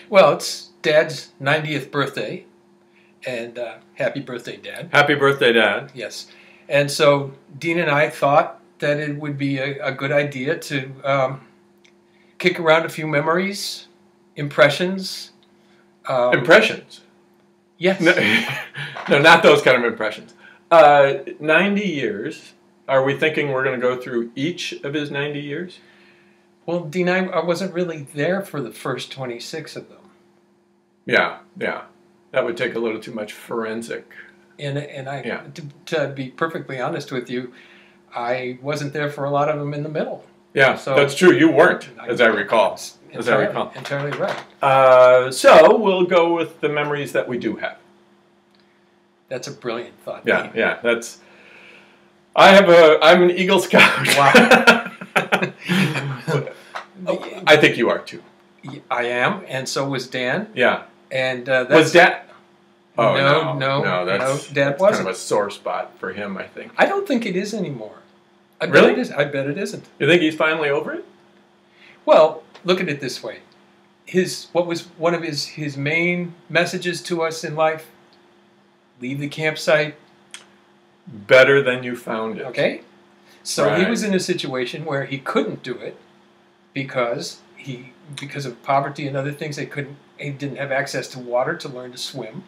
Well, it's Dad's 90th birthday, and happy birthday, Dad. Happy birthday, Dad. Yes. And so Dean and I thought that it would be a good idea to kick around a few memories, impressions. Impressions? Yes. No, not those kind of impressions. 90 years. Are we thinking we're going to go through each of his 90 years? Well, Dean, I wasn't really there for the first 26 of them. Yeah. That would take a little too much forensic. And to be perfectly honest with you, I wasn't there for a lot of them in the middle. Yeah, so that's true. You weren't, as I recall. Entirely right. So we'll go with the memories that we do have. That's a brilliant thought. Yeah. I'm an Eagle Scout. Wow. I think you are too. I am, and so was Dan. Yeah. And was Dad? Oh, no, Dad that's wasn't. kind of a sore spot for him, I think. I don't think it is anymore. Really? I bet it isn't. You think he's finally over it? Well, look at it this way. What was one of his main messages to us in life? Leave the campsite better than you found it. Okay? So Right. He was in a situation where he couldn't do it because of poverty and other things. He didn't have access to water to learn to swim.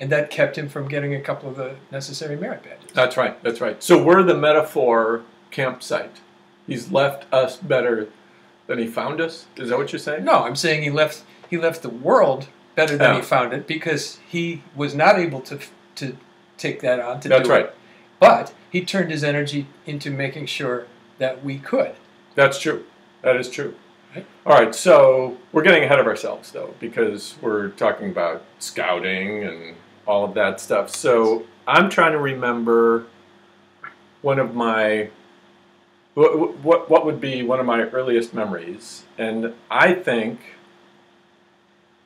And that kept him from getting a couple of the necessary merit badges. That's right. So we're the metaphor campsite. He's left us better than he found us? Is that what you're saying? No, I'm saying he left the world better than he found it because he was not able to take that on to do it. That's right. But he turned his energy into making sure that we could. That's true. That is true. Right? All right, so we're getting ahead of ourselves, though, because we're talking about scouting and all of that stuff. So I'm trying to remember one of my... What would be one of my earliest memories? And I think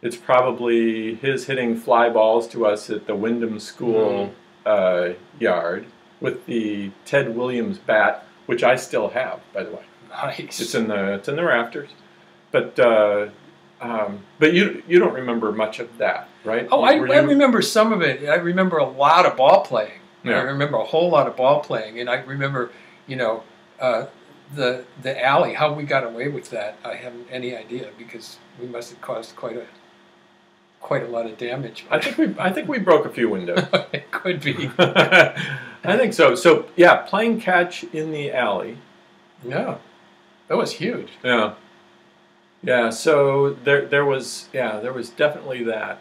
it's probably his hitting fly balls to us at the Wyndham School yard with the Ted Williams bat, which I still have, by the way. Nice. It's in the rafters, but you don't remember much of that, right? Oh, I remember some of it. I remember a lot of ball playing. Yeah. I remember a whole lot of ball playing, and I remember, the alley. How we got away with that, I haven't any idea because we must have caused quite a lot of damage. I think we broke a few windows. It could be. I think so. So yeah, playing catch in the alley. Yeah, that was huge. Yeah. So there was definitely that.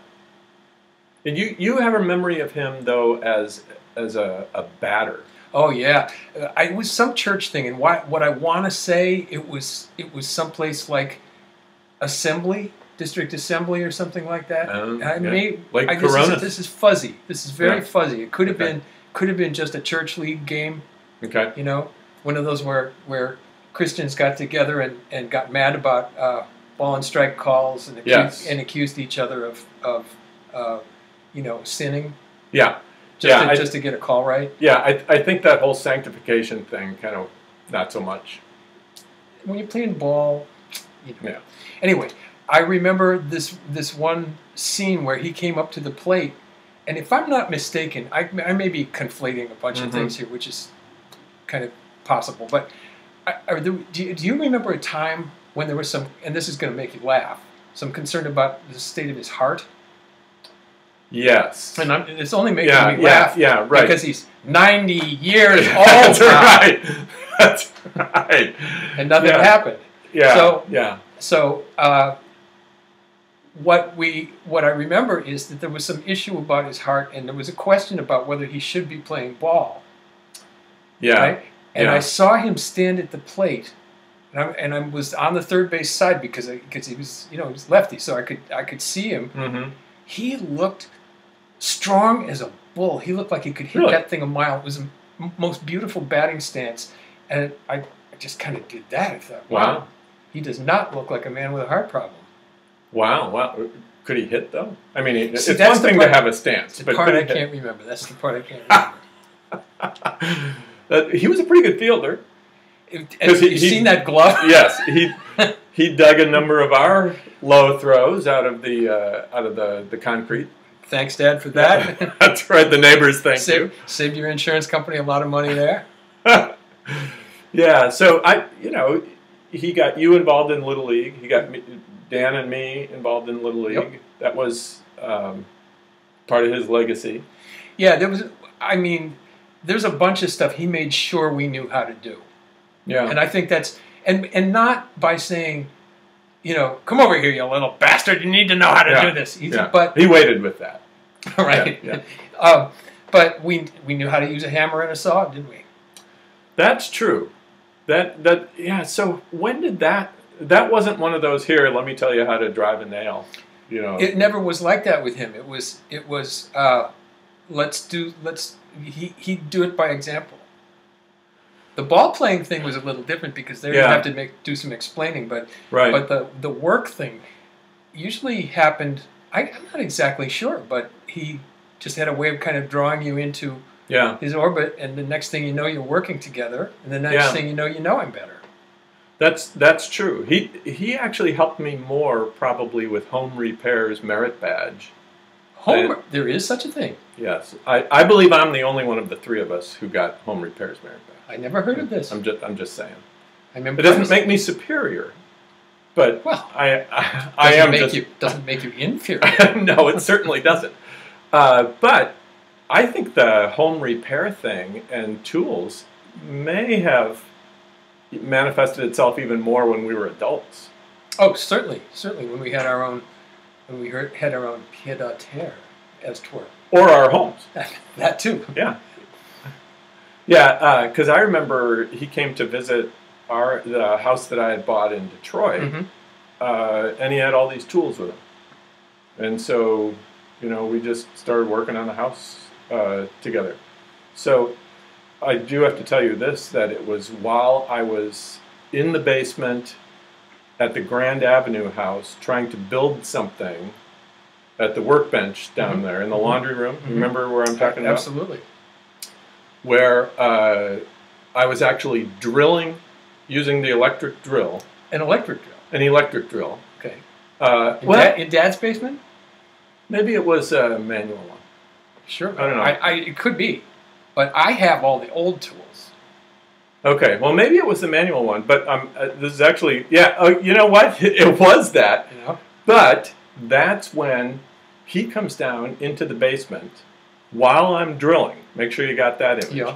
And you have a memory of him though as a batter. Oh yeah, it was some church thing, and what I want to say it was someplace like district assembly or something like that. Like Corona. This is fuzzy. This is very fuzzy. It could have been just a church league game. Okay. One of those where Christians got together and got mad about ball and strike calls and accused each other of sinning. Yeah. Just to get a call right. Yeah, I think that whole sanctification thing kind of not so much. When you're playing ball, Yeah. Anyway, I remember this one scene where he came up to the plate, and if I'm not mistaken, I may be conflating a bunch of things here, which is kind of possible. But do you remember a time when there was some, and this is going to make you laugh, some concern about the state of his heart? Yes. And it's only making me laugh right. because he's 90 years old. That's right. And nothing happened. Yeah. So what I remember is that there was some issue about his heart, and there was a question about whether he should be playing ball. Yeah. Right? And I saw him stand at the plate, and I was on the third base side because he was he was lefty, so I could see him. Mm-hmm. He looked strong as a bull. He looked like he could hit that thing a mile. It was the most beautiful batting stance, and I just kind of did that. I thought, wow, he does not look like a man with a heart problem. Wow. Could he hit though? I mean, it's one thing to have a stance, but I can't remember. That's the part I can't remember. He was a pretty good fielder. Have you seen that glove? Yes, he dug a number of our low throws out of the concrete. Thanks, Dad, for that. That's right. The neighbors thank you. Saved your insurance company a lot of money there. Yeah. So he got you involved in Little League. He got Dan and me involved in Little League. Yep. That was part of his legacy. Yeah, there's a bunch of stuff he made sure we knew how to do. Yeah. And I think that's, and not by saying, come over here, you little bastard, you need to know how to do this. But he waited with that. Right. Yeah. But we knew how to use a hammer and a saw, didn't we? That's true. So when did that wasn't one of those, here, let me tell you how to drive a nail. It never was like that with him. It was he'd do it by example. The ball playing thing was a little different because there you have to do some explaining, but the work thing usually happened. I'm not exactly sure, but he just had a way of kind of drawing you into his orbit, and the next thing you know, you're working together, and the next thing you know him better. That's true. He actually helped me more probably with home repairs merit badge. There is such a thing. Yes, I believe I'm the only one of the three of us who got home repairs merit badge. I never heard of this. I'm just saying. It doesn't make me superior, but doesn't make you inferior. No, it certainly doesn't. But I think the home repair thing and tools may have manifested itself even more when we were adults. Oh, certainly, when we had our own pied à terre, as 'twere, or our homes. That too. Yeah. Yeah, because I remember he came to visit the house that I had bought in Detroit, and he had all these tools with him. And so, we just started working on the house together. So I do have to tell you this, that it was while I was in the basement at the Grand Avenue house trying to build something at the workbench down there in the laundry room. Remember where I'm talking about? Absolutely. Where I was actually drilling using the electric drill. An electric drill? An electric drill. Okay. In Dad's basement? Maybe it was a manual one. Sure. I don't know. It could be. But I have all the old tools. Okay. Well, maybe it was the manual one. But this is actually... Yeah. Oh, you know what? It was that. But that's when he comes down into the basement while I'm drilling. Make sure you got that image. Yeah.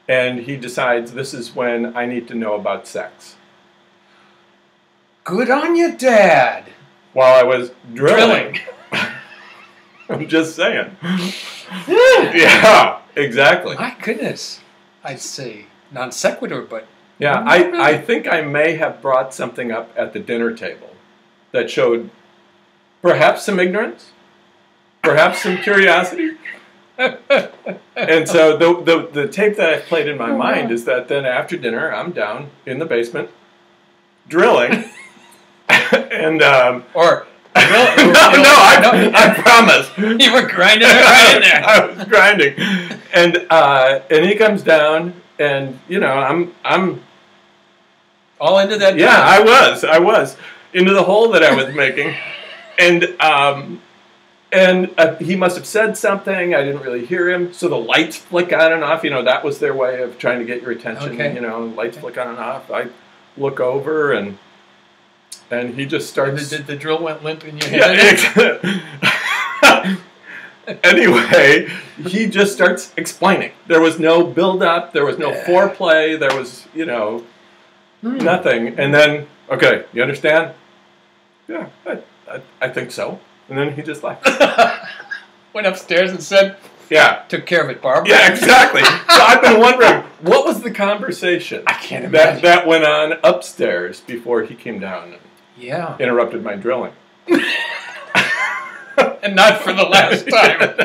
And he decides this is when I need to know about sex. Good on you, Dad. While I was drilling. I'm just saying. Yeah, exactly. My goodness. I'd say non sequitur, but... Yeah, I think I may have brought something up at the dinner table that showed perhaps some ignorance, perhaps some curiosity. And so the tape that I played in my mind is that then after dinner, I'm down in the basement drilling. And I promise. You were grinding it right in there. I was grinding, and he comes down, and I'm all into that. Yeah, I was into the hole that I was making, and he must have said something. I didn't really hear him, so the lights flick on and off. That was their way of trying to get your attention. Okay. Lights flick on and off. I look over and he just starts... The drill went limp in your head? Yeah. Anyway, he just starts explaining. There was no build-up. There was no foreplay. There was, nothing. And then, okay, you understand? Yeah, I think so. And then he just left. Went upstairs and said... Yeah. Took care of it, Barbara. Yeah, exactly. So I've been wondering, what was the conversation I can't imagine. that went on upstairs before he came down and interrupted my drilling? And not for the last time. No,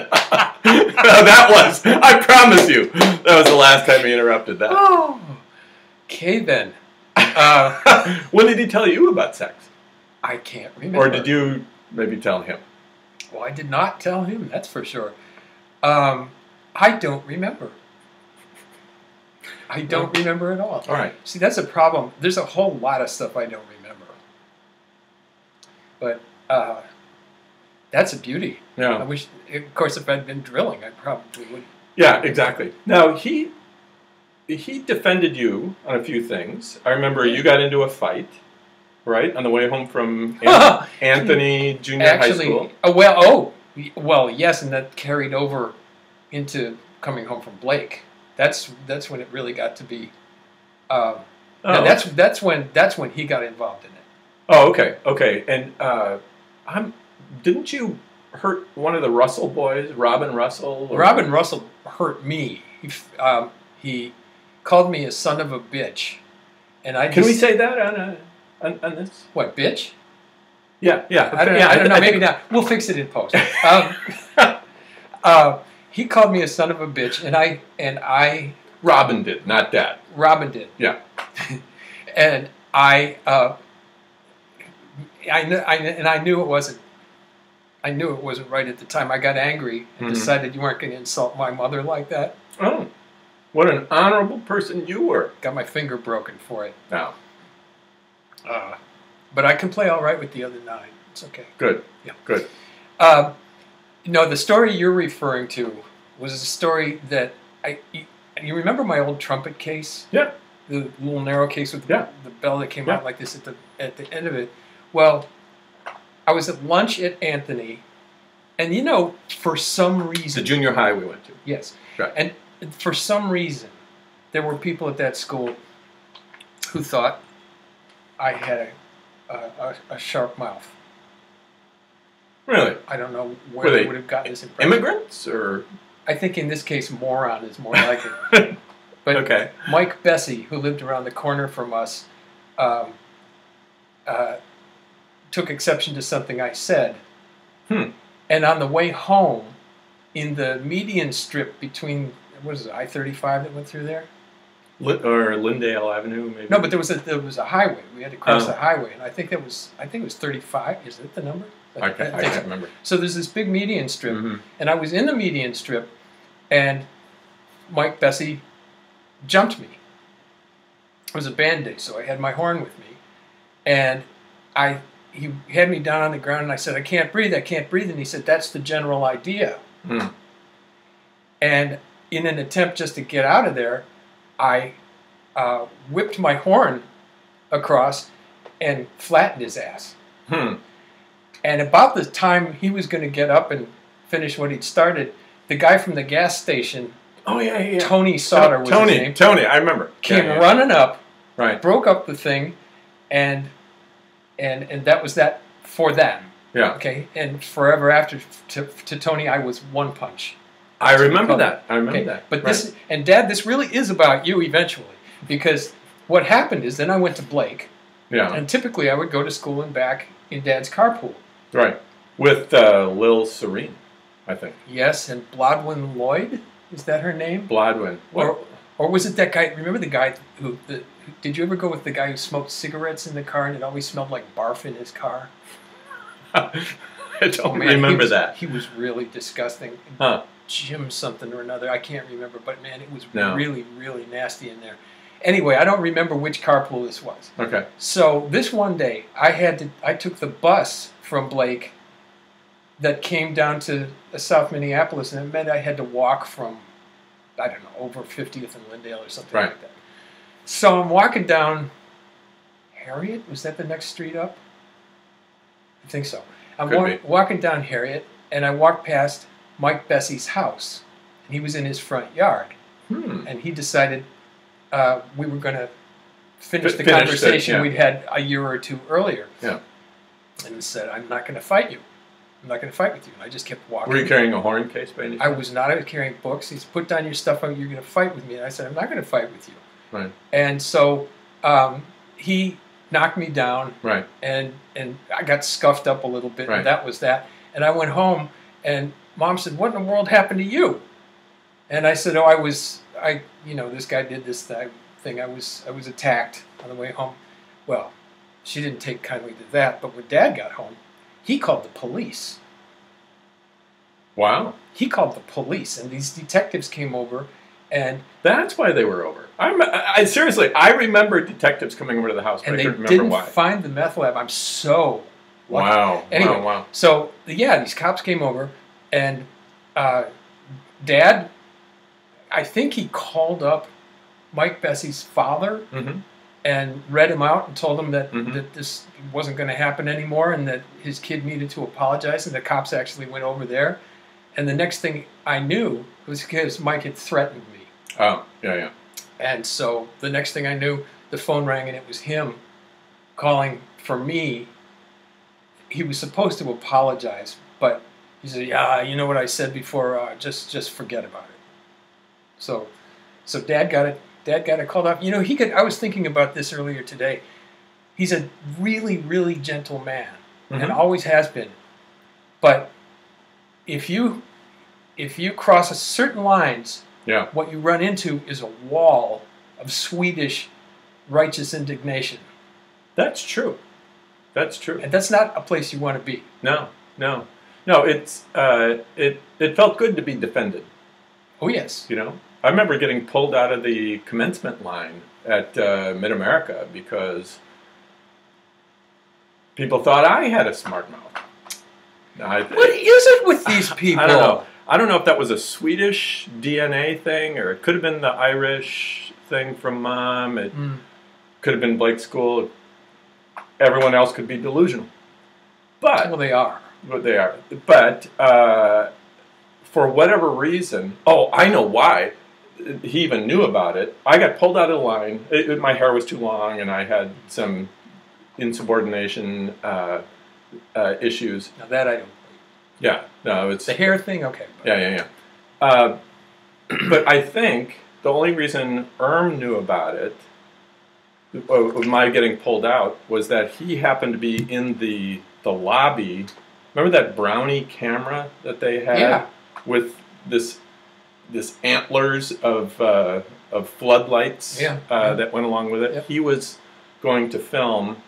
that was, I promise you, that was the last time he interrupted that. Oh. Okay, then. When did he tell you about sex? I can't remember. Or did you maybe tell him? Well, I did not tell him, that's for sure. I don't remember. I don't remember at all. All right. See, that's a problem. There's a whole lot of stuff I don't remember. But that's a beauty. Yeah. I wish, of course, if I'd been drilling, I probably would. Yeah, exactly. Now, he defended you on a few things. I remember you got into a fight, right, on the way home from Anthony Junior High School. Well, yes, and that carried over into coming home from Blake. That's when it really got to be. And that's when he got involved in it. Oh, okay. And didn't you hurt one of the Russell boys, Robin Russell? Robin Russell hurt me. He called me a son of a bitch, and Can we say that on this? What, bitch? Yeah. I don't know. Maybe not. We'll fix it in post. He called me a son of a bitch, and I. Robin did, not Dad. Robin did. Yeah. And I knew it wasn't. I knew it wasn't right at the time. I got angry and decided you weren't going to insult my mother like that. Oh, what an honorable person you were. Got my finger broken for it. Now. But I can play all right with the other 9. It's okay. Good. Yeah. Good. The story you're referring to was a story that you remember my old trumpet case? Yeah. The little narrow case with the bell that came out like this at the end of it. Well, I was at lunch at Anthony, and for some reason... The junior high we went to. Yes. Right. And for some reason, there were people at that school who thought I had a sharp mouth. Really? I don't know where they would have gotten this impression. Immigrants, or...? I think in this case, moron is more like it. But okay. Mike Bessie, who lived around the corner from us, took exception to something I said. And on the way home, in the median strip between, what is it, I-35 that went through there? Or Lyndale Avenue, maybe? No, but there was a highway. We had to cross the highway, and I think it was 35. Is that the number? I can't remember. So there's this big median strip, and I was in the median strip, and Mike Bessie jumped me. It was a band day, so I had my horn with me, and he had me down on the ground, and I said, I can't breathe, and he said, that's the general idea. And in an attempt just to get out of there, I whipped my horn across and flattened his ass. And about the time he was going to get up and finish what he'd started, the guy from the gas station, Tony Sauter was his name. Tony, I remember. Came running up, right, broke up the thing, and that was that for them. Yeah. Okay. And forever after, to Tony, I was one punch. I remember that. But this, and Dad, this really is about you eventually, because what happened is then I went to Blake. Yeah. And typically I would go to school and back in Dad's carpool. Right. With Lil Serene, I think. Yes, and Blodwin Lloyd, is that her name? Blodwin. Or was it that guy? Remember the guy who did you ever go with the guy who smoked cigarettes in the car and it always smelled like barf in his car? I don't remember that. He was really disgusting. Jim something or another. I can't remember, but man, it was really, really nasty in there. Anyway, I don't remember which carpool this was. Okay. So this one day, I took the bus from Blake that came down to South Minneapolis, and it meant I had to walk from, I don't know, over 50th and Lyndale or something like that. So I'm walking down Harriet. Was that the next street up? I think so. I'm walking down Harriet, and I walked past Mike Bessie's house, and he was in his front yard, and he decided we were going to finish the conversation we'd had a year or two earlier. Yeah. And he said, I'm not going to fight you. I'm not going to fight with you. And I just kept walking. Were you carrying a horn case by any chance? I was not. I was carrying books. He said, put down your stuff. You're going to fight with me. And I said, I'm not going to fight with you. Right. And so he knocked me down. Right. And I got scuffed up a little bit. Right. And that was that. And I went home, and Mom said, what in the world happened to you? And I said, this guy did this thing. I was attacked on the way home. Well, she didn't take kindly to that, but when Dad got home, he called the police. Wow. He called the police, and these detectives came over, and... That's why they were over. Seriously, I remember detectives coming over to the house, but I couldn't remember why. And they didn't find the meth lab. I'm so Wow. Anyway, Wow. so yeah, these cops came over, and Dad, I think he called up Mike Bessie's father Mm-hmm. and read him out and told him that, Mhm. that this wasn't going to happen anymore and that his kid needed to apologize, and the cops actually went over there. And the next thing I knew was because Mike had threatened me. Oh, yeah. And so the next thing I knew, the phone rang and it was him calling for me. He was supposed to apologize, but he said, "Yeah, you know what I said before. Just forget about it." So Dad got it. Dad got it called off. You know, he could. I was thinking about this earlier today. He's a really, really gentle man, and Mhm. always has been. But if you cross a certain lines, Yeah. what you run into is a wall of Swedish righteous indignation, That's true. That's true. and that's not a place you want to be. No. It's it felt good to be defended. Oh yes, You know, I remember getting pulled out of the commencement line at Mid America because people thought I had a smart mouth. what is it with these people? I don't know. I don't know if that was a Swedish DNA thing or it could have been the Irish thing from Mom. It could have been Blake School. Everyone else could be delusional. But Well, they are. they are. But for whatever reason, oh, I know why. He even knew about it. I got pulled out of the line. My hair was too long, and I had some insubordination issues. Now that I don't. Yeah, no, it's The hair thing, okay. But yeah. But I think the only reason knew about it, of my getting pulled out, was that he happened to be in the lobby. Remember that Brownie camera that they had Yeah. with this antlers of floodlights that went along with it? Yep. He was going to film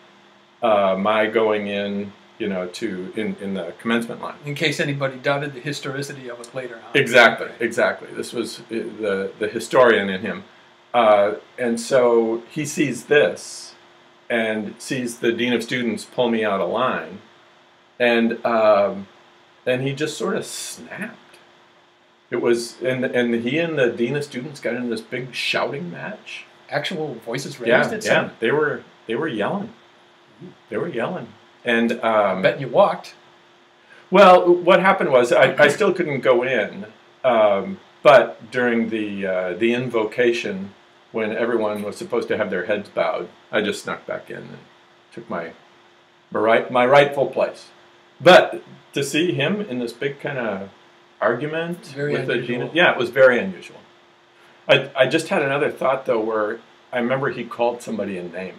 my going in. You know, in the commencement line. In case anybody doubted the historicity of it later on. Exactly. This was the historian in him, and so he sees this, and sees the dean of students pull me out of line, and he just sort of snapped. It was, and he and the dean of students got in this big shouting match. Actual voices raised at Yeah. They were yelling. They were yelling. And Bet you walked. well, what happened was I still couldn't go in, but during the invocation, when everyone was supposed to have their heads bowed, I just snuck back in and took my rightful place. But to see him in this big kind of argument with the dean, it was very unusual. I just had another thought though, where I remember he called somebody a name.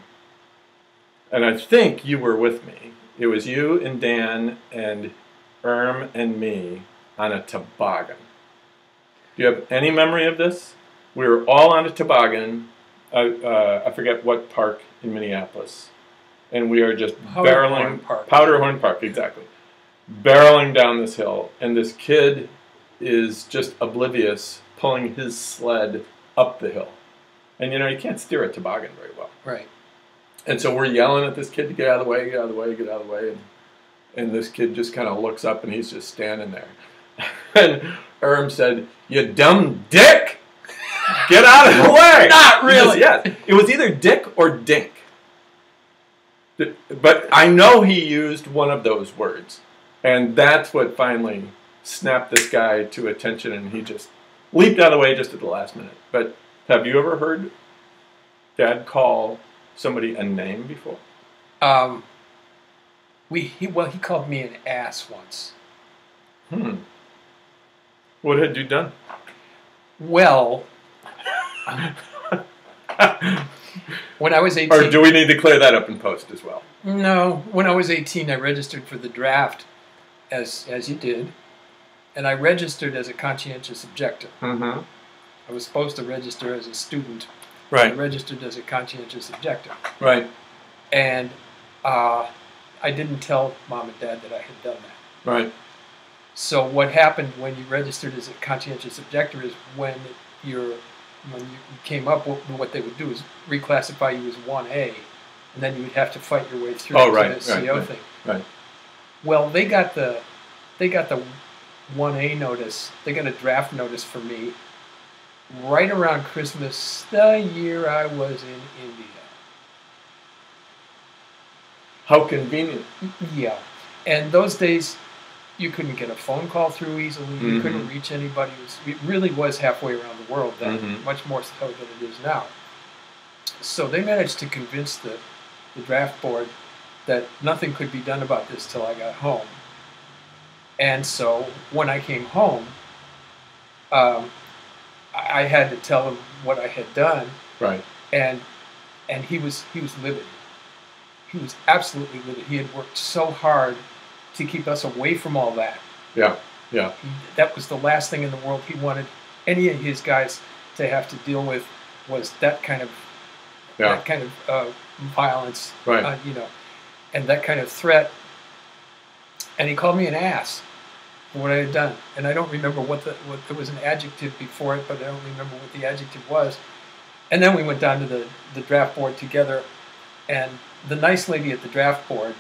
And I think you were with me. It was you and Dan and and me on a toboggan. Do you have any memory of this? We were all on a toboggan. I forget what park in Minneapolis. And we are just barreling. Powderhorn Park, exactly. Barreling down this hill. And this kid is just oblivious, pulling his sled up the hill. And you know, you can't steer a toboggan very well. Right. And so we're yelling at this kid to get out of the way, get out of the way, get out of the way. And this kid just kind of looks up and he's just standing there. And said, "You dumb dick! Get out of the way!" Not really. Yes. It was either dick or dink. But I know he used one of those words. And that's what finally snapped this guy to attention, and he just leaped out of the way just at the last minute. But have you ever heard Dad call somebody a name before? He called me an ass once. What had you done? Well, when I was 18... Or do we need to clear that up in post as well? No. When I was 18, I registered for the draft, as you did. And I registered as a conscientious objector. Mm-hmm. I was supposed to register as a student. Right. I registered as a conscientious objector. Right. And I didn't tell Mom and Dad that I had done that. Right. So what happened when you registered as a conscientious objector is when you came up, what they would do is reclassify you as 1A, and then you would have to fight your way through the CO thing. Right. Well, they got the 1A notice. They got a draft notice for me right around Christmas, the year I was in India. How convenient. Yeah. And those days, you couldn't get a phone call through easily. You couldn't reach anybody. It really was halfway around the world then, much more so than it is now. So they managed to convince the draft board that nothing could be done about this till I got home. And so when I came home, I had to tell him what I had done. Right. And he was livid. He was absolutely livid. He had worked so hard to keep us away from all that. Yeah, yeah. That was the last thing in the world he wanted any of his guys to have to deal with, was that kind of violence, right? And that kind of threat. And he called me an ass for what I had done. And I don't remember what there was an adjective before it, but I don't remember what the adjective was. And then we went down to the draft board together, and the nice lady at the draft board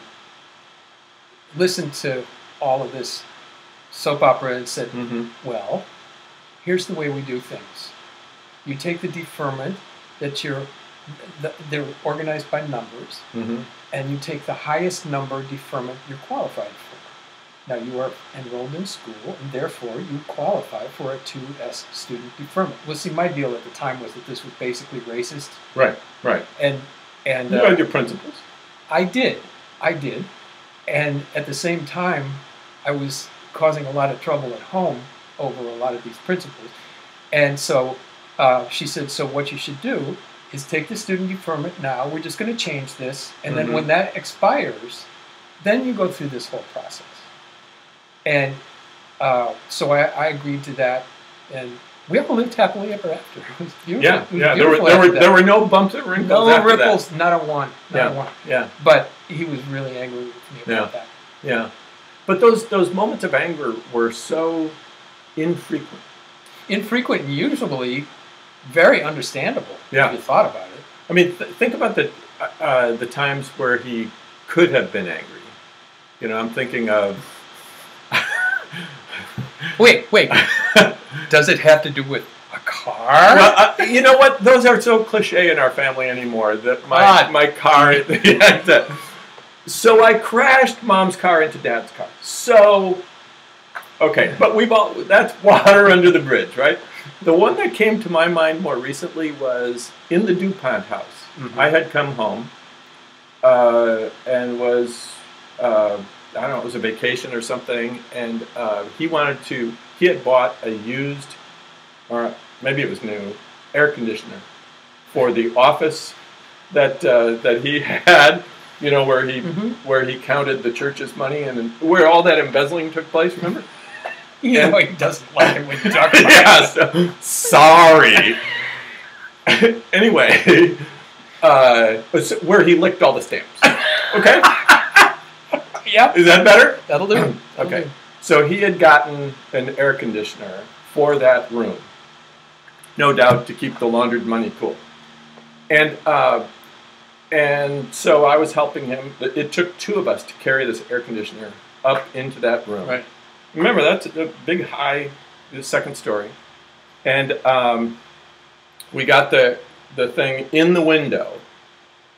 listened to all of this soap opera and said, well, here's the way we do things. You take the deferment that they're organized by numbers, and you take the highest number deferment you're qualified for. Now, you are enrolled in school, and therefore you qualify for a 2S student deferment. Well, see, my deal at the time was that this was basically racist. Right, right. And you had your principles. I did. And at the same time, I was causing a lot of trouble at home over a lot of these principles. And so she said, so what you should do is take the student deferment now. We're just going to change this. And then when that expires, then you go through this whole process. And so I agreed to that. And we all lived happily ever after. It was beautiful. Yeah. There were no bumps or wrinkles. No ripples, not a one. Not a one. Yeah. But he was really angry with me about that. Yeah. But those moments of anger were so infrequent. Infrequent and usually very understandable if you thought about it. I mean, think about the times where he could have been angry. I'm thinking of... Wait. Does it have to do with a car? Well, you know what? Those are so cliche in our family anymore. That my car... So I crashed Mom's car into Dad's car. So... Okay, but that's water under the bridge, right? The one that came to my mind more recently was in the DuPont house. I had come home and was, I don't know, it was a vacation or something, and he had bought a used, or maybe it was new, air conditioner for the office that he had, where he counted the church's money and where all that embezzling took place, remember? He doesn't like it when you talk about it. Sorry. Anyway, where he licked all the stamps. Okay? Yep. Is that better? That'll do. Okay. So he had gotten an air conditioner for that room, no doubt to keep the laundered money cool. And so I was helping him. It took two of us to carry this air conditioner up into that room. Right. Remember, that's a big, high, the second story. And we got the thing in the window,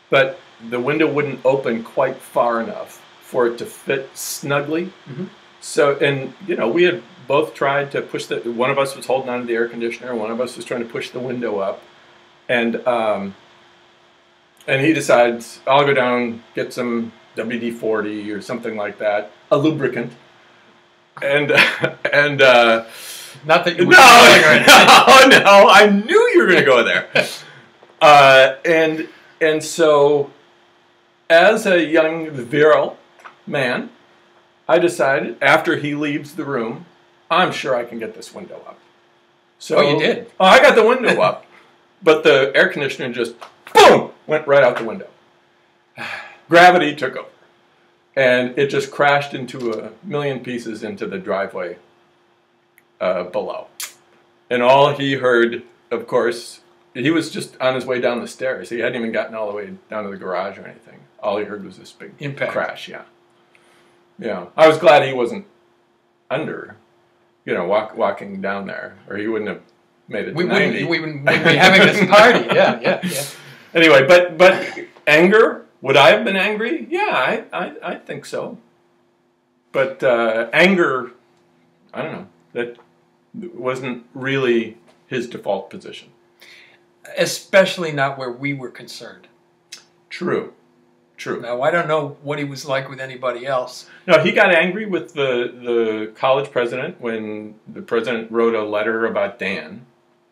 but the window wouldn't open quite far enough for it to fit snugly. So, and, we had both tried to push one of us was holding on to the air conditioner, one of us was trying to push the window up. And he decides, I'll go down, get some WD-40 or something like that, a lubricant. And not that you no, I knew you were going to go there. And so, as a young virile man, I decided after he leaves the room, I'm sure I can get this window up. So you did? Oh, I got the window up, but the air conditioner just boom went right out the window. Gravity took over. And it just crashed into a million pieces into the driveway below. And all he heard, of course, he was just on his way down the stairs. He hadn't even gotten all the way down to the garage or anything. All he heard was this big impact crash, yeah. Yeah, I was glad he wasn't under, walking down there, or he wouldn't have made it to 90. We wouldn't be having this party. Yeah. Anyway, but anger, would I have been angry? Yeah, I think so. But anger, I don't know, that wasn't really his default position. Especially not where we were concerned. True. Now, I don't know what he was like with anybody else. No, he got angry with the college president when the president wrote a letter about Dan,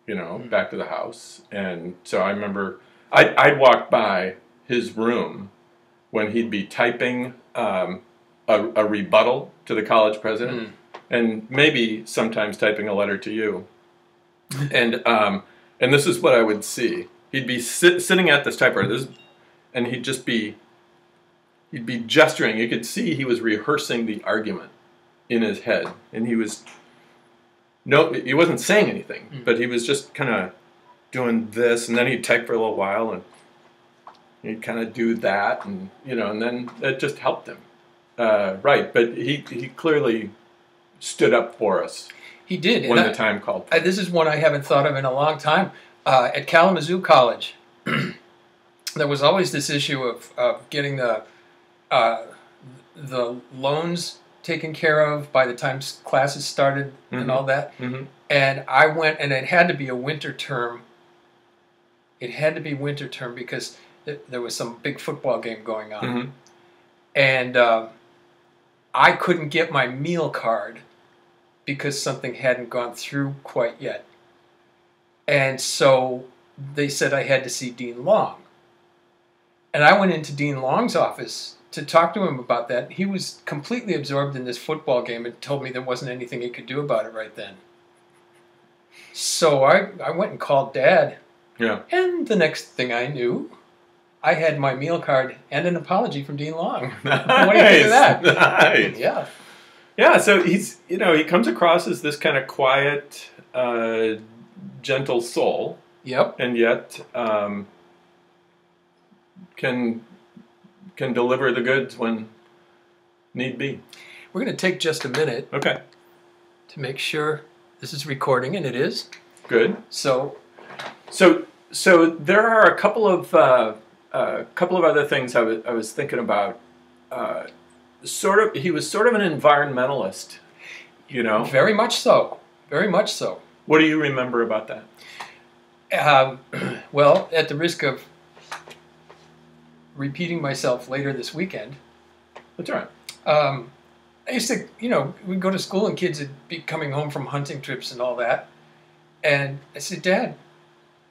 back to the house. And so I remember I'd walk by his room when he'd be typing a rebuttal to the college president, and maybe sometimes typing a letter to you. And this is what I would see. He'd be sitting at this typewriter, and he'd be gesturing. You could see he was rehearsing the argument in his head, and he wasn't saying anything, but he was just kind of doing this, and then he'd type for a little while, and he'd kind of do that, and and then it just helped him. Right, but he clearly stood up for us. He did when the time called. This is one I haven't thought of in a long time. At Kalamazoo College, there was always this issue of getting the loans taken care of by the time classes started and all that. Mm-hmm. And I went, and it had to be a winter term. It had to be winter term because there was some big football game going on. Mm-hmm. And I couldn't get my meal card because something hadn't gone through quite yet. And so they said I had to see Dean Long. And I went into Dean Long's office to talk to him about that. He was completely absorbed in this football game and told me there wasn't anything he could do about it right then. So I went and called Dad. Yeah. And the next thing I knew, I had my meal card and an apology from Dean Long. Nice. What do you think of that? Nice. Yeah. Yeah, so he comes across as this kind of quiet, gentle soul. Yep. And yet can deliver the goods when need be. We're going to take just a minute. Okay. To make sure this is recording, and it is. Good. So there are a couple of other things I was thinking about. He was sort of an environmentalist, Very much so. Very much so. What do you remember about that? Well, at the risk of repeating myself later this weekend. That's all right. I used to, we'd go to school and kids would be coming home from hunting trips and all that. And I said, Dad,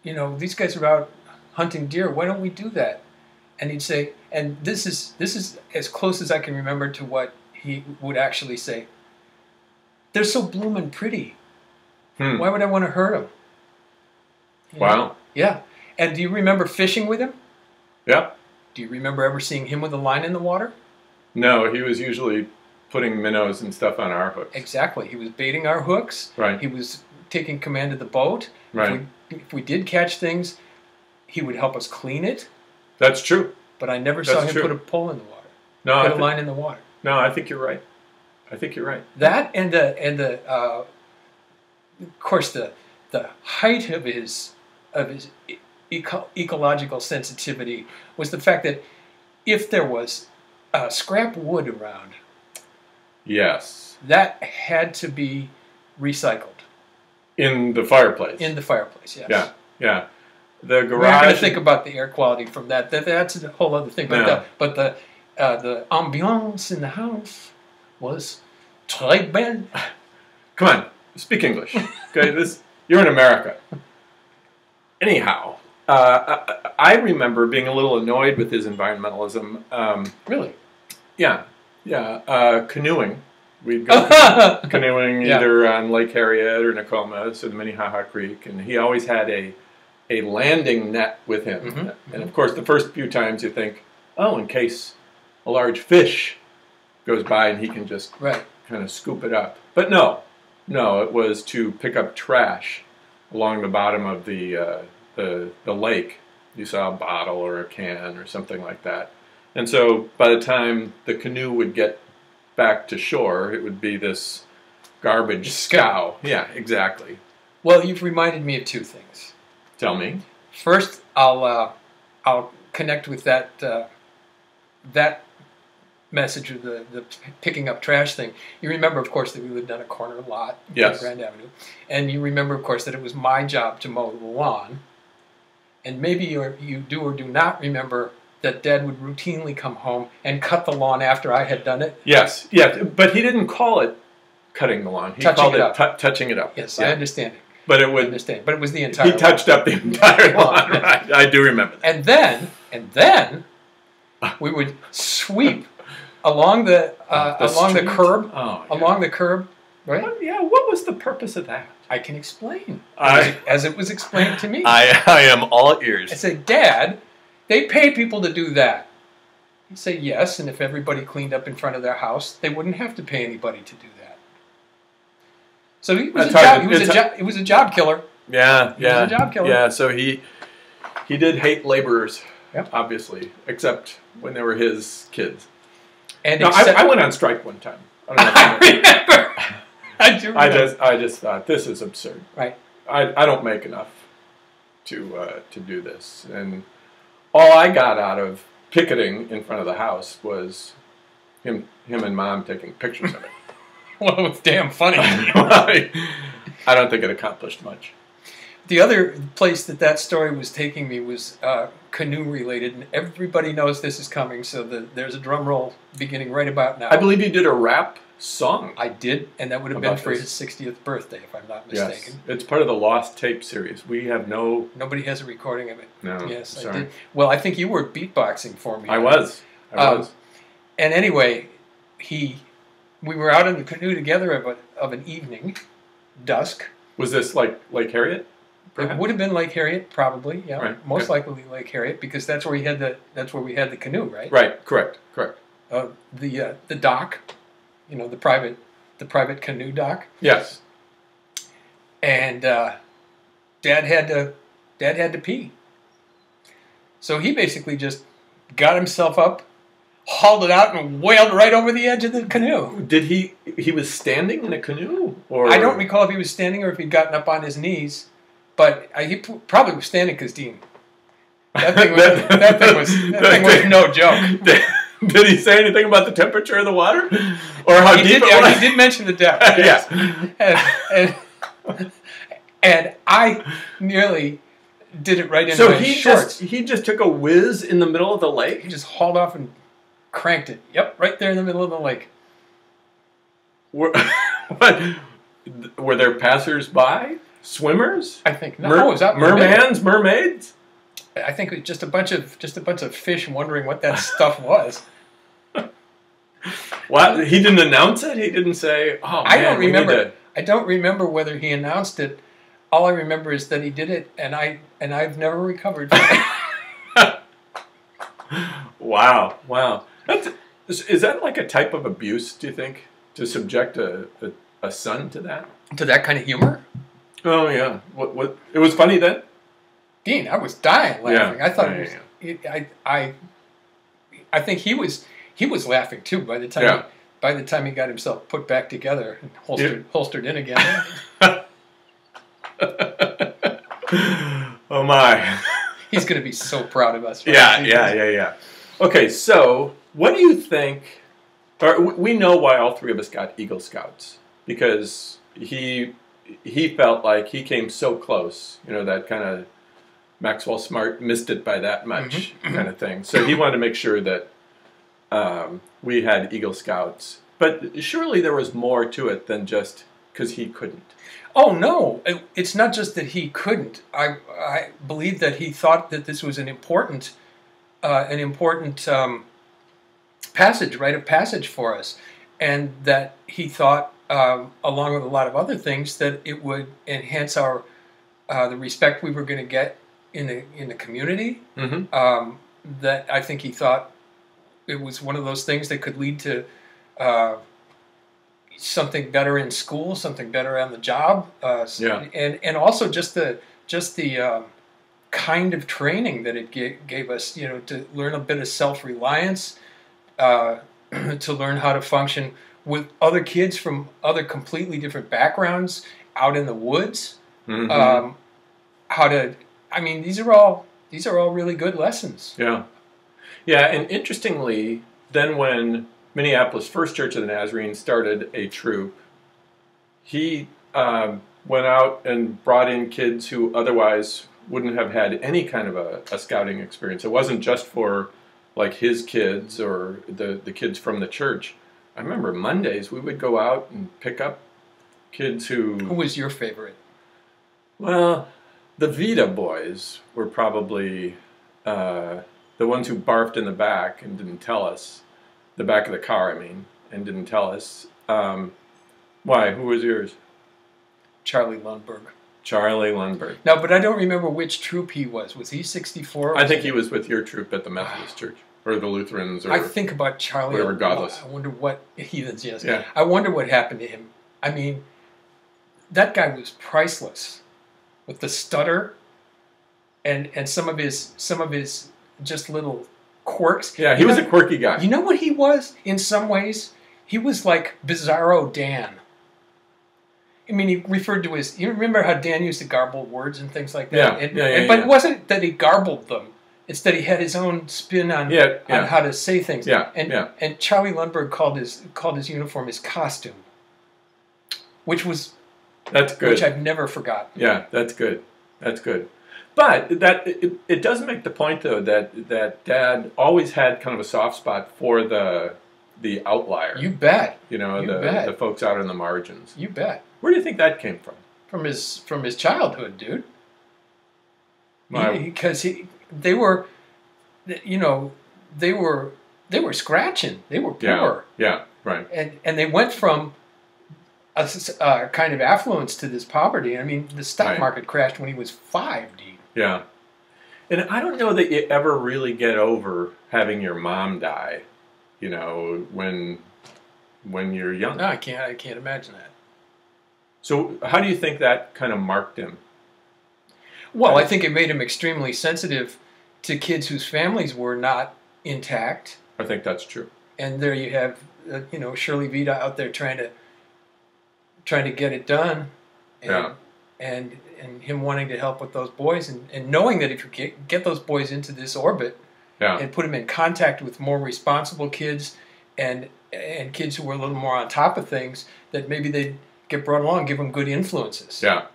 these guys are out hunting deer. Why don't we do that? And he'd say, and this is as close as I can remember to what he would actually say. They're so bloomin' pretty. Why would I want to hurt them? Wow. Yeah. And do you remember fishing with him? Yeah. Do you remember ever seeing him with a line in the water? No, he was usually putting minnows and stuff on our hooks. Exactly. He was baiting our hooks. Right. He was taking command of the boat. Right. If we did catch things, he would help us clean it. That's true. But I never saw him put a pole in the water. No, put a line in the water. No, I think you're right. That and of course the height of his ecological sensitivity was the fact that if there was scrap wood around, yes, that had to be recycled in the fireplace. In the fireplace, yes. Yeah. The garage. We're not going to think about the air quality from that. That's a whole other thing. But the ambiance in the house was très belle. Come on, speak English. Okay, you're in America. Anyhow, I remember being a little annoyed with his environmentalism. Really? Yeah. Canoeing. We'd go canoeing either on Lake Harriet or Nokomis or the Minnehaha Creek, and he always had a landing net with him. Mm-hmm. And of course, the first few times you think, oh, in case a large fish goes by and he can just kind of scoop it up. But no, it was to pick up trash along the bottom of the lake. You saw a bottle or a can or something like that. And so by the time the canoe would get back to shore, it would be this garbage scow. Yeah, exactly. Well, you've reminded me of two things. Tell me. First, I'll connect with that message of the picking up trash thing. You remember, of course, that we lived on a corner lot Yes. on Grand Avenue, and you remember, of course, that it was my job to mow the lawn. And maybe you do or do not remember that Dad would routinely come home and cut the lawn after I had done it. Yes, yeah, but he didn't call it cutting the lawn. He Touching called it it up. touching it up. Yes, Yeah. I understand it. But it I would. understand, but it was the entire He lawn. touched up the entire lawn. Yes. Right. I do remember that. And then we would sweep along the street? curb, Oh, yeah. along the curb, right? What was the purpose of that? I can explain I- as it was explained to me. I am all ears. I said, Dad, they pay people to do that. He'd say, yes, and if everybody cleaned up in front of their house, they wouldn't have to pay anybody to do that. So it was a job killer. Yeah, He was a job killer. Yeah, so he did hate laborers, Yep. obviously, except when they were his kids. And No, I went on strike one time. I don't know if you know. I do remember. I just thought, this is absurd. Right. I don't make enough to do this, and all I got out of picketing in front of the house was him and Mom taking pictures of it. Well, it was damn funny. I don't think it accomplished much. The other place that story was taking me was canoe related, and everybody knows this is coming, so there's a drum roll beginning right about now. I believe you did a rap song. I did, and that would have been About for his this. 60th birthday, if I'm not Yes, mistaken. it's part of the Lost Tape series. We have no. Nobody has a recording of it. No, Yes, I sorry. did. Well, I think you were beatboxing for me. I was. And anyway, we were out in the canoe together of an evening, dusk. Was this like Lake Harriet? It would have been Lake Harriet, probably. Yeah, Right, most okay. likely Lake Harriet, because that's where we had the canoe, right? Right. Correct. The dock, the private canoe dock, Yes. and Dad had to pee, so he basically just got himself up, hauled it out, and wailed right over the edge of the canoe. Did he was standing in a canoe, or I don't recall if he was standing or if he'd gotten up on his knees, but he probably was standing because Dean. That thing was no joke. Did he say anything about the temperature of the water, or how deep it was? He did mention the depth. Yes. And I nearly did it right into my shorts. he just took a whiz in the middle of the lake. He just hauled off and cranked it. Yep, right there in the middle of the lake. Were there passers-by? Swimmers? I think no. It was out in the middle. Mermans? Mermaids? I think it was just a bunch of fish wondering what that stuff was. What? He didn't announce it? He didn't say, "Oh, man, I don't we need remember. to-" I don't remember whether he announced it. All I remember is that he did it, and I've never recovered from it. Wow. Is that like a type of abuse, do you think, to subject a son to that? To that kind of humor, Oh, yeah. What? It was funny then? Dean, I was dying laughing. Yeah. I thought Yeah. I think he was laughing too by the time Yeah. he got himself put back together and holstered in again. Oh, my. He's going to be so proud of us. Yeah. Okay, so what do you think? Or we know why all three of us got Eagle Scouts, because he felt like he came so close, that kind of Maxwell Smart missed it by that much kind of thing. So he wanted to make sure that we had Eagle Scouts. But surely there was more to it than just because he couldn't. Oh no! It's not just that he couldn't. I believe that he thought that this was an important passage, rite of passage for us, and that he thought, along with a lot of other things, that it would enhance our the respect we were going to get in the community. Mm-hmm. That I think he thought it was one of those things that could lead to something better in school, something better on the job, and also just the kind of training that it gave us, to learn a bit of self-reliance, to learn how to function with other kids from other completely different backgrounds out in the woods. Mm-hmm. How to, I mean, these are all really good lessons. Yeah. Yeah, and interestingly, then when Minneapolis First Church of the Nazarene started a troop, he went out and brought in kids who otherwise wouldn't have had any kind of a scouting experience. It wasn't just for like his kids or the kids from the church. I remember Mondays we would go out and pick up kids Who was your favorite? well, the Vita boys were probably the ones who barfed in the back and didn't tell us, the back of the car, I mean, and didn't tell us. Why? Who was yours? Charlie Lundberg. Charlie Lundberg. No, but I don't remember which troop he was. Was he 64? I think he was with your troop at the Methodist Church or the Lutherans. Or I think about Charlie. whatever, godless. I wonder what heathens. Yes. Yeah. I wonder what happened to him. I mean, that guy was priceless, with the stutter, and some of his just little quirks. Yeah, he was a quirky guy. You know what he was? In some ways, he was like Bizarro Dan. I mean, he referred to his. You remember how Dan used to garble words and things like that? Yeah. But it wasn't that he garbled them. It's that he had his own spin on how to say things. And Charlie Lundberg called his uniform his costume, That's good. which I've never forgotten. Yeah, that's good. That's good. But it does make the point though that Dad always had kind of a soft spot for the outlier. You bet. The folks out on the margins. You bet. Where do you think that came from? From his childhood, dude. My- Because they were scratching. They were poor. Yeah, right. And they went from a kind of affluence to this poverty. I mean, the stock market crashed when he was 5, dude. Yeah. And I don't know that you ever really get over having your mom die, when you're young. No, I can't imagine that. So how do you think that kind of marked him? Well, I think it made him extremely sensitive to kids whose families were not intact. I think that's true. And there you have, Shirley Vida out there trying to get it done. And him wanting to help with those boys and knowing that if you get those boys into this orbit and put them in contact with more responsible kids and kids who were a little more on top of things, that maybe they'd get brought along, give them good influences. Yeah.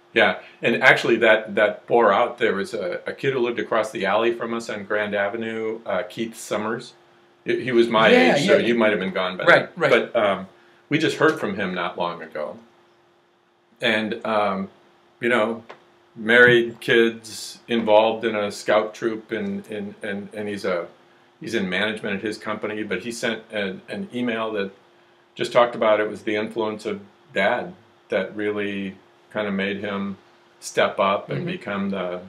And actually that bore out. There was a kid who lived across the alley from us on Grand Avenue, Keith Summers. He was my age, so you might have been gone by then. Right. But we just heard from him not long ago. And, married, kids, involved in a scout troop, and he's in management at his company. But he sent an email that just talked about it was the influence of Dad that really kind of made him step up and become the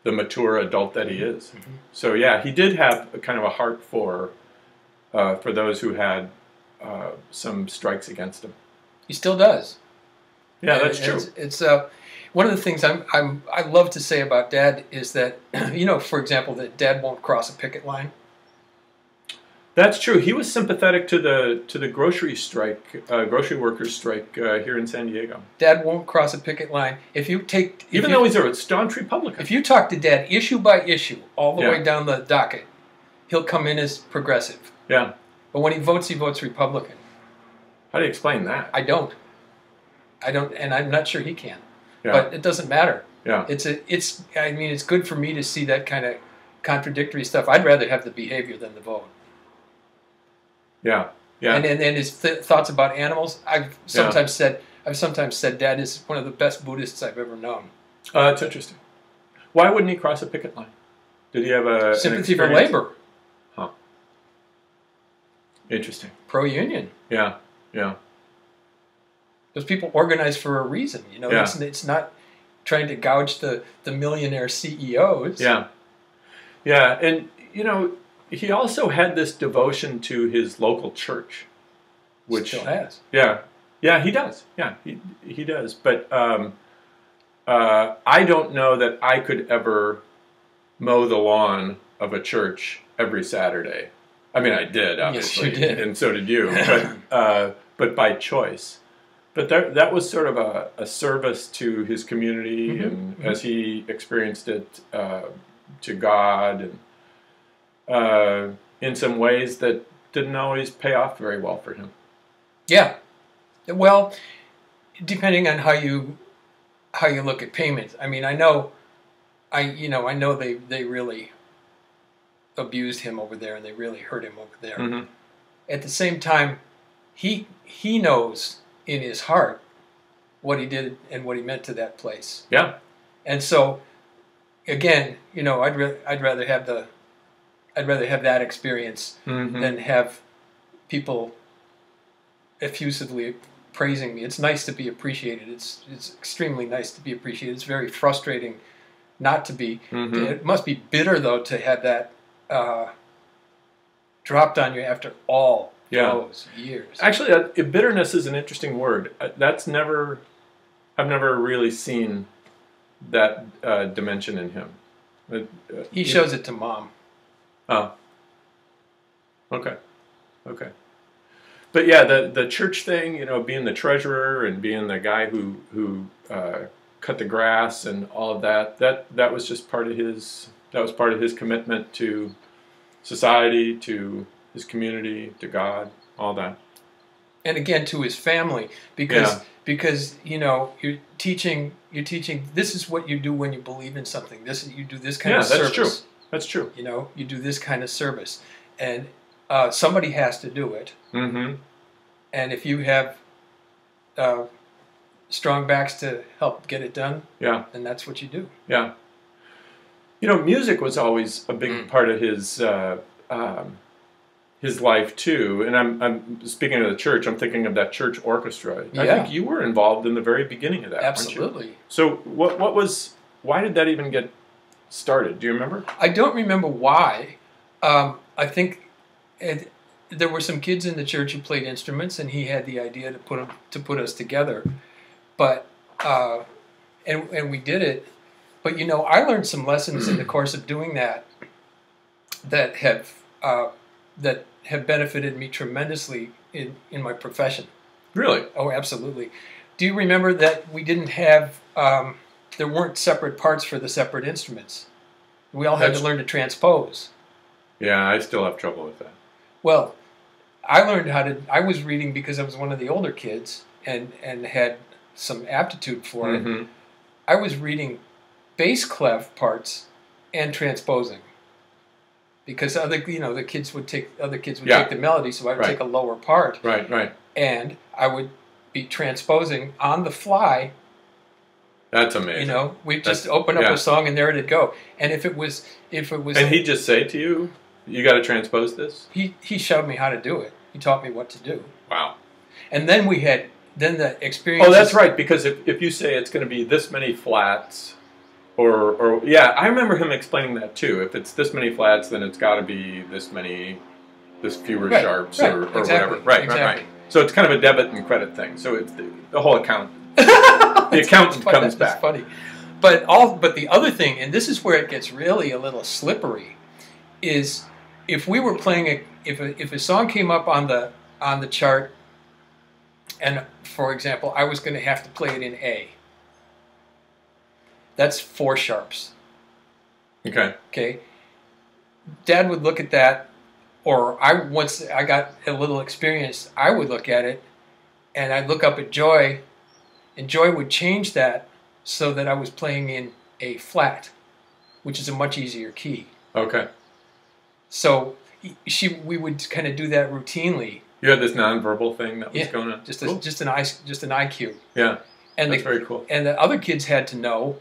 mature adult that he is. Mm-hmm. So yeah, he did have a kind of a heart for those who had some strikes against him. He still does. Yeah, that's true. It's one of the things I love to say about Dad is that for example, that Dad won't cross a picket line. That's true. He was sympathetic to the grocery strike, grocery workers strike here in San Diego. Dad won't cross a picket line. Even though he's a staunch Republican. If you talk to Dad issue by issue, all the way down the docket, he'll come in as progressive. Yeah. But when he votes Republican. How do you explain that? I don't, and I'm not sure he can. Yeah. But it doesn't matter. Yeah. It's good for me to see that kind of contradictory stuff. I'd rather have the behavior than the vote. Yeah. And his thoughts about animals. I've sometimes said Dad is one of the best Buddhists I've ever known. It's interesting. Why wouldn't he cross a picket line? Did he have a sympathy for labor? Huh. Interesting. Pro-union. Yeah. Those people organize for a reason. It's not trying to gouge the millionaire CEOs. Yeah. And he also had this devotion to his local church, which still has. Yeah, he does. Yeah, he does. But I don't know that I could ever mow the lawn of a church every Saturday. I mean, I did, obviously, Yes, you did. and so did you, but by choice. But that was sort of a service to his community, Mm-hmm. and Mm-hmm. as he experienced it, to God, and in some ways that didn't always pay off very well for him. Yeah. Well, depending on how you look at payments. I mean, I know they really abused him over there, and they really hurt him over there. Mm-hmm. At the same time, he knows in his heart what he did and what he meant to that place. Yeah. And so, again, I'd rather have that experience Mm-hmm. than have people effusively praising me. It's nice to be appreciated. It's extremely nice to be appreciated. It's very frustrating not to be. Mm-hmm. It must be bitter, though, to have that dropped on you after all those years. Actually, bitterness is an interesting word. I've never really seen that dimension in him. He shows it to Mom. Oh. Okay. But yeah, the church thing, being the treasurer and being the guy who cut the grass and all of that was just part of his commitment to society, to his community, to God, all that. And again, to his family, because you're teaching this is what you do when you believe in something. You do this kind of service. That's true. You do this kind of service, and somebody has to do it. Mm-hmm. And if you have strong backs to help get it done, then that's what you do. Yeah. Music was always a big part of his life too. And I'm speaking of the church. I'm thinking of that church orchestra. Yeah. I think you were involved in the very beginning of that. Absolutely. Weren't you? So why did that even get started? Do you remember? I don't remember why. I think there were some kids in the church who played instruments, and he had the idea to put us together. But and we did it. But I learned some lessons in the course of doing that have benefited me tremendously in my profession. Really? Oh, absolutely. Do you remember that we didn't have there weren't separate parts for the separate instruments? We all had to learn to transpose. Yeah, I still have trouble with that. Well, I learned I was reading because I was one of the older kids and had some aptitude for it. Mm-hmm. I was reading bass clef parts and transposing. Because the kids would take the melody, so I would take a lower part. Right. And I would be transposing on the fly. That's amazing. We'd just open up a song and there it'd go. And if it was, and he'd just say to you, "You got to transpose this." He showed me how to do it. He taught me what to do. Wow. And then the experience. Oh, that's right. Because if you say it's going to be this many flats. Or I remember him explaining that too. If it's this many flats, then it's got to be this fewer sharps or whatever. Right. So it's kind of a debit and credit thing. So it's the whole account. The accountant comes back. That's funny. But the other thing, and this is where it gets really a little slippery, is if we were playing if a song came up on the chart, and for example, I was going to have to play it in A. That's 4 sharps. Okay. Dad would look at that, or once I got a little experience, I would look at it, and I'd look up at Joy, and Joy would change that so that I was playing in A flat, which is a much easier key. Okay. So we would kind of do that routinely. You had this nonverbal thing that was going on. Just an IQ. Yeah. And that's very cool. And the other kids had to know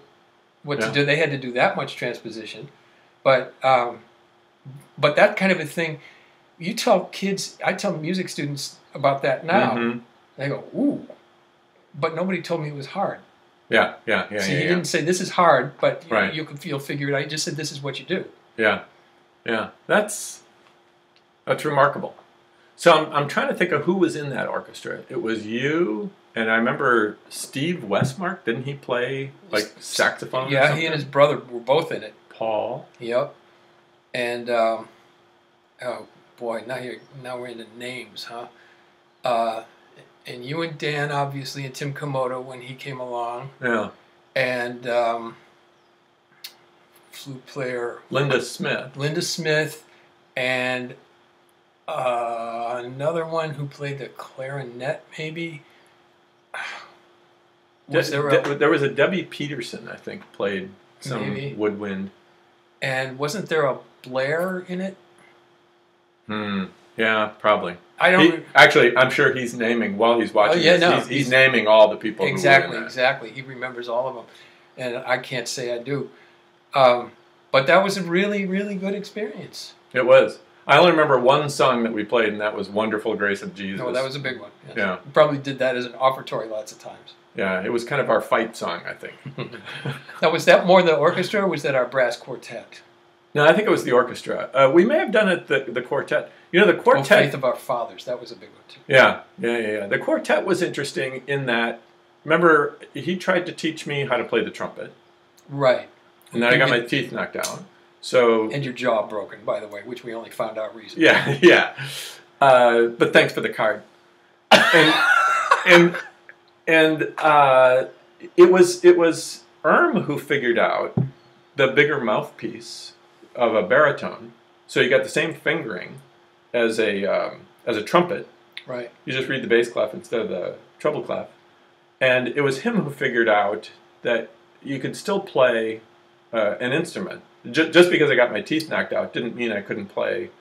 what to do. They had to do that much transposition, but that kind of a thing, I tell music students about that now. Mm-hmm. They go, ooh, but nobody told me it was hard. Yeah. So he didn't say this is hard, but right. you'll figure it out. He just said this is what you do. Yeah. That's remarkable. So I'm trying to think of who was in that orchestra. It was you. And I remember Steve Westmark, didn't he play like saxophone? Yeah, he and his brother were both in it. Paul. Yep. And boy, now we're into names, huh? And you and Dan, obviously, and Tim Komodo when he came along. Yeah. And flute player Linda Smith, and another one who played the clarinet, maybe. There was a Debbie Peterson, I think, played some maybe woodwind. And wasn't there a Blair in it? Yeah, probably. Actually, I'm sure he's naming while he's watching. Oh, yeah, this, no, he's naming all the people. Exactly. He remembers all of them, and I can't say I do. But that was a really, really good experience. It was. I only remember one song that we played, and that was "Wonderful Grace of Jesus." Oh, that was a big one. Yes. Yeah, we probably did that as an offertory lots of times. Yeah, it was kind of our fight song, I think. Now, was that more the orchestra, or was that our brass quartet? No, I think it was the orchestra. We may have done it the quartet. You know, the quartet. Faith of Our Fathers. That was a big one too. Yeah. The quartet was interesting in that. Remember, he tried to teach me how to play the trumpet. Right. And then I got my teeth knocked out. So. And your jaw broken, by the way, which we only found out recently. Yeah. But thanks for the card. And it was Erm who figured out the bigger mouthpiece of a baritone. So you got the same fingering as a trumpet. Right. You just read the bass clef instead of the treble clef. And it was him who figured out that you could still play an instrument. Just because I got my teeth knocked out didn't mean I couldn't play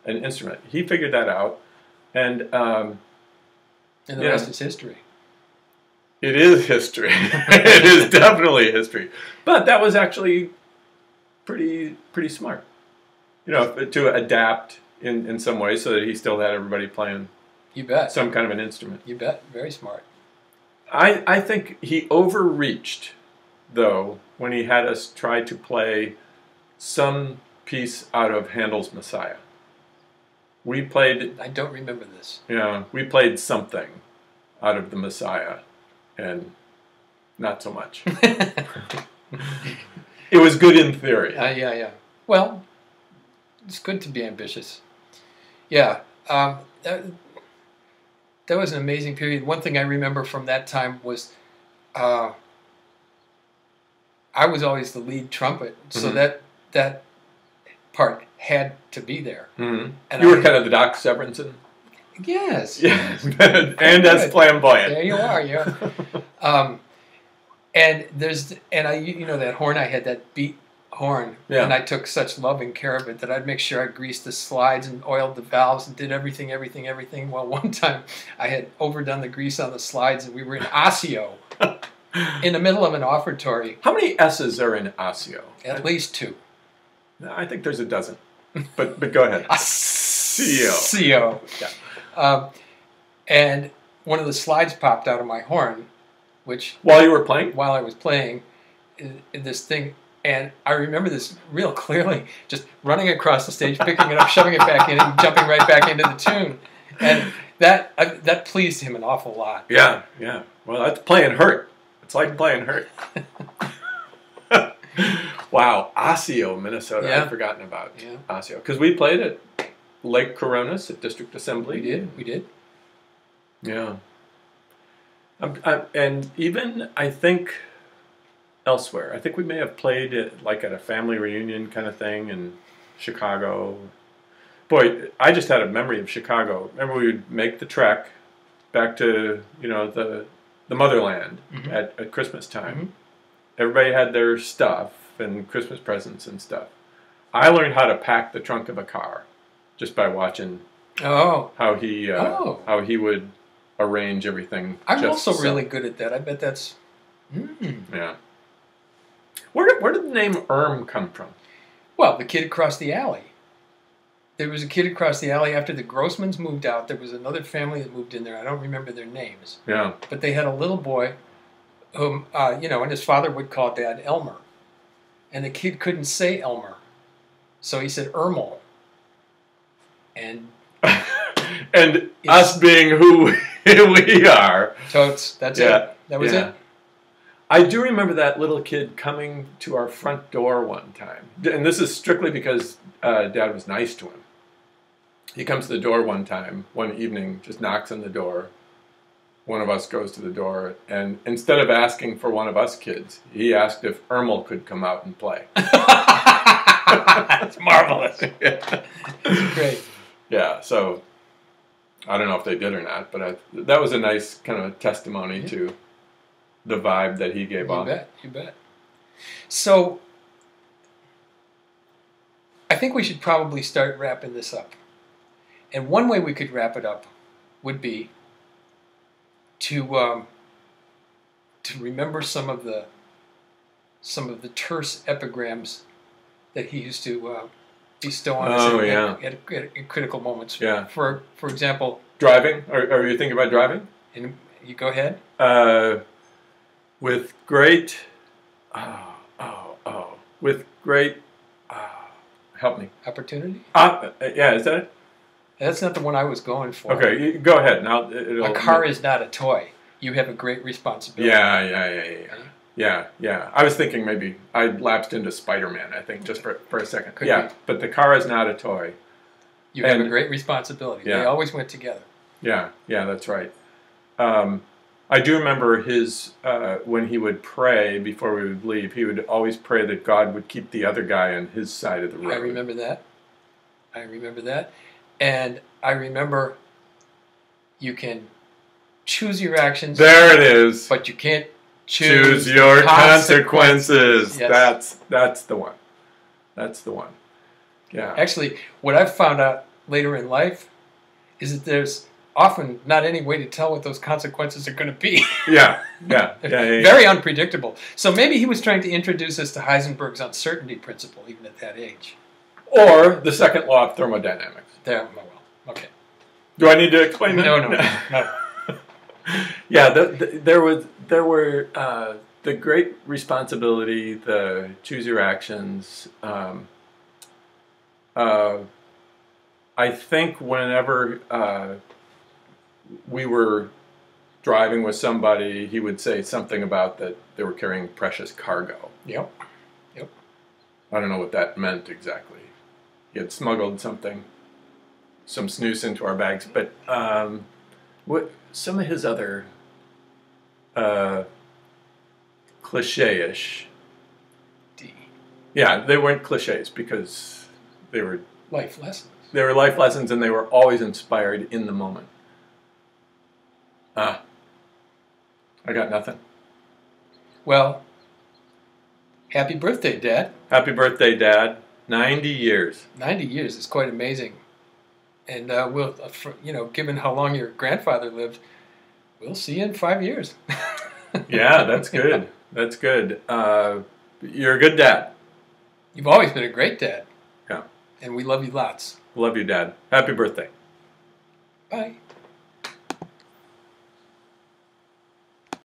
an instrument. He figured that out. And the rest is history. It is history. It is definitely history. But that was actually pretty smart. You know, to adapt in some way so that he still had everybody playing. You bet. Some kind of an instrument. You bet. Very smart. I think he overreached, though, when he had us try to play some piece out of Handel's Messiah. We played... I don't remember this. Yeah, we played something out of the Messiah, and not so much. It was good in theory. Yeah. Well, it's good to be ambitious. Yeah. That was an amazing period. One thing I remember from that time was I was always the lead trumpet, so that part had to be there. Mm-hmm. And you were kind of the Doc Severinsen? Yes. And as flamboyant. There you are, yeah. And I that horn I had, that beat horn, and I took such loving care of it that I'd make sure I greased the slides and oiled the valves and did everything. Well, one time I had overdone the grease on the slides, and we were in Osseo, in the middle of an offertory. How many S's are in Osseo? At least 2. I think there's a dozen. But go ahead. Osseo. Yeah. And one of the slides popped out of my horn, which while you were playing? While I was playing, this thing. And I remember this real clearly, just running across the stage, picking it up, shoving it back in, and jumping right back into the tune. And that pleased him an awful lot. Yeah. Well, that's playing hurt. It's like playing hurt. Wow, Osseo, Minnesota. Yeah. I'd forgotten about Osseo. Because we played at Lake Coronis at District Assembly. We did. Yeah. And even, I think... elsewhere. I think we may have played it like at a family reunion kind of thing in Chicago. Boy, I just had a memory of Chicago. Remember, we would make the trek back to the motherland at Christmas time. Mm-hmm. Everybody had their stuff and Christmas presents and stuff. I learned how to pack the trunk of a car just by watching how he would arrange everything. I'm also really good at that. I bet that's yeah. Where did the name Erm come from? Well, the kid across the alley. There was a kid across the alley after the Grossmans moved out. There was another family that moved in there. I don't remember their names. Yeah. But they had a little boy whom, and his father would call Dad Elmer. And the kid couldn't say Elmer. So he said Ermel. And and us being who we are. Totes. That's it. That was it. I do remember that little kid coming to our front door one time. And this is strictly because Dad was nice to him. He comes to the door one evening, just knocks on the door. One of us goes to the door, and instead of asking for one of us kids, he asked if Ermel could come out and play. That's marvelous. Yeah. It's great. Yeah, so I don't know if they did or not, but that was a nice kind of testimony to the vibe that he gave off. You bet. So I think we should probably start wrapping this up. And one way we could wrap it up would be to remember some of the terse epigrams that he used to bestow on us at critical moments. Yeah. For example, Driving? Are you thinking about driving? And you go ahead. With great, with great, help me. Opportunity? Yeah, is that it? That's not the one I was going for. Okay, go ahead. Now, a car is not a toy. You have a great responsibility. Yeah. I was thinking maybe I lapsed into Spider-Man, I think, just for a second. Could yeah, be. But the car is not a toy. You have a great responsibility. Yeah. They always went together. Yeah, that's right. I do remember his, when he would pray before we would leave, he would always pray that God would keep the other guy on his side of the road. I remember that. And I remember you can choose your actions. There it is. But you can't choose your consequences. Yes. That's the one. That's the one. Yeah. Actually, what I've found out later in life is that there's often not any way to tell what those consequences are going to be. Yeah. Very unpredictable. So maybe he was trying to introduce us to Heisenberg's uncertainty principle, even at that age. Or the second law of thermodynamics. Well, okay. Do I need to explain that? No. Yeah, there were the great responsibility, the choose your actions. I think whenever we were driving with somebody, he would say something about that they were carrying precious cargo. Yep. I don't know what that meant exactly. He had smuggled some snus into our bags, but what some of his other cliche-ish. Yeah, they weren't cliches because they were life lessons. They were life lessons, and they were always inspired in the moment. I got nothing. Well, happy birthday, Dad. Happy birthday, Dad. 90 years. 90 years is quite amazing. And we'll, given how long your grandfather lived, we'll see you in 5 years. Yeah, that's good. That's good. You're a good dad. You've always been a great dad. Yeah. And we love you lots. Love you, Dad. Happy birthday. Bye.